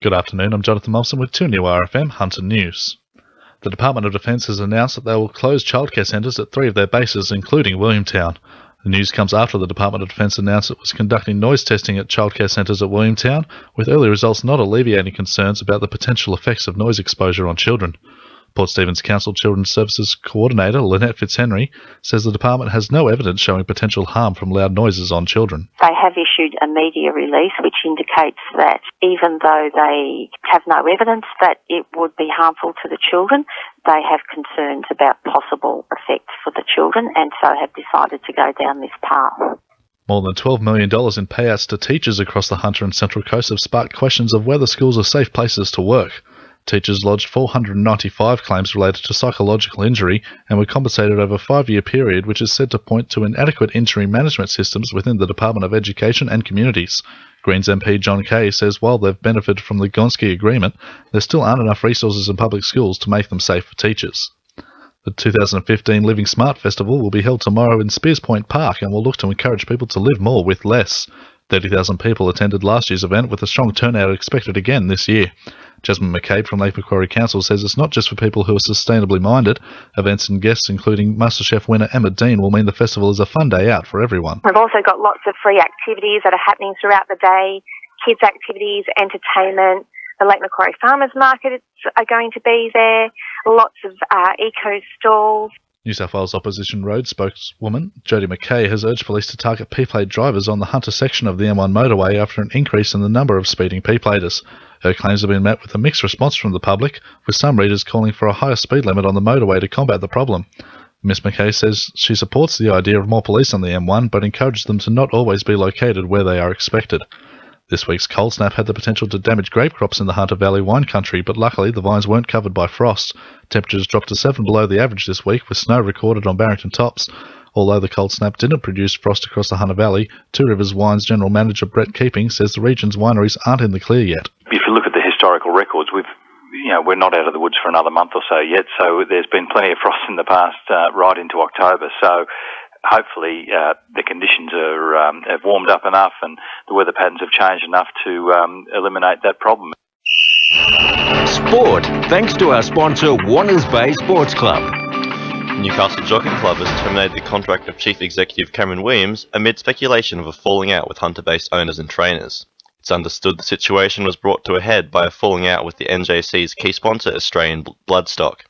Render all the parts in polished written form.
Good afternoon, I'm Jonathon Momsen with 2 New RFM Hunter News. The Department of Defence has announced that they will close childcare centres at 3 of their bases, including Williamtown. The news comes after the Department of Defence announced it was conducting noise testing at childcare centres at Williamtown, with early results not alleviating concerns about the potential effects of noise exposure on children. Port Stephens Council Children's Services Coordinator Lynette Fitzhenry says the department has no evidence showing potential harm from loud noises on children. They have issued a media release which indicates that even though they have no evidence that it would be harmful to the children, they have concerns about possible effects for the children and so have decided to go down this path. More than $12 million in payouts to teachers across the Hunter and Central Coast have sparked questions of whether schools are safe places to work. Teachers lodged 495 claims related to psychological injury and were compensated over a 5-year period, which is said to point to inadequate injury management systems within the Department of Education and Communities. Greens MP John Kay says while they've benefited from the Gonski Agreement, there still aren't enough resources in public schools to make them safe for teachers. The 2015 Living Smart Festival will be held tomorrow in Spears Point Park and will look to encourage people to live more with less. 30,000 people attended last year's event with a strong turnout expected again this year. Jasmine McCabe from Lake Macquarie Council says it's not just for people who are sustainably minded. Events and guests including MasterChef winner Emma Dean will mean the festival is a fun day out for everyone. We've also got lots of free activities that are happening throughout the day, kids activities, entertainment. The Lake Macquarie Farmers Markets are going to be there, lots of eco stalls. New South Wales Opposition Road spokeswoman Jodie McKay has urged police to target P-plate drivers on the Hunter section of the M1 motorway after an increase in the number of speeding P-platers. Her claims have been met with a mixed response from the public, with some readers calling for a higher speed limit on the motorway to combat the problem. Ms McKay says she supports the idea of more police on the M1, but encourages them to not always be located where they are expected. This week's cold snap had the potential to damage grape crops in the Hunter Valley wine country, but luckily the vines weren't covered by frost. Temperatures dropped to 7 below the average this week, with snow recorded on Barrington Tops. Although the cold snap didn't produce frost across the Hunter Valley, Two Rivers Wine's General Manager Brett Keeping says the region's wineries aren't in the clear yet. If you look at the historical records, we're not out of the woods for another month or so yet, so there's been plenty of frost in the past right into October. So hopefully the conditions have warmed up enough and the weather patterns have changed enough to eliminate that problem. Sport, thanks to our sponsor Warners Bay Sports Club. Newcastle Jockey Club has terminated the contract of Chief Executive Cameron Williams amid speculation of a falling out with Hunter-based owners and trainers. It's understood the situation was brought to a head by a falling out with the NJC's key sponsor, Australian Bloodstock.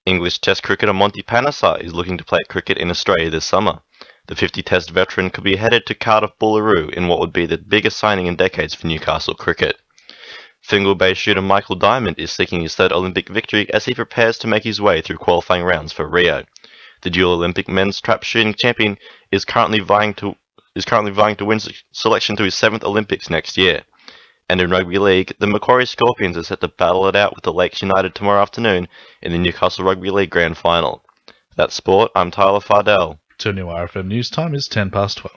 English Test cricketer Monty Panesar is looking to play cricket in Australia this summer. The 50-Test veteran could be headed to Cardiff Boolaroo in what would be the biggest signing in decades for Newcastle cricket. Fingal-based shooter Michael Diamond is seeking his 3rd Olympic victory as he prepares to make his way through qualifying rounds for Rio. The dual Olympic men's trap shooting champion is currently vying to win selection to his 7th Olympics next year. And in rugby league, the Macquarie Scorpions are set to battle it out with the Lakes United tomorrow afternoon in the Newcastle Rugby League Grand Final. That's sport. I'm Tyler Fardell. 2 New RFM News time is 12:10.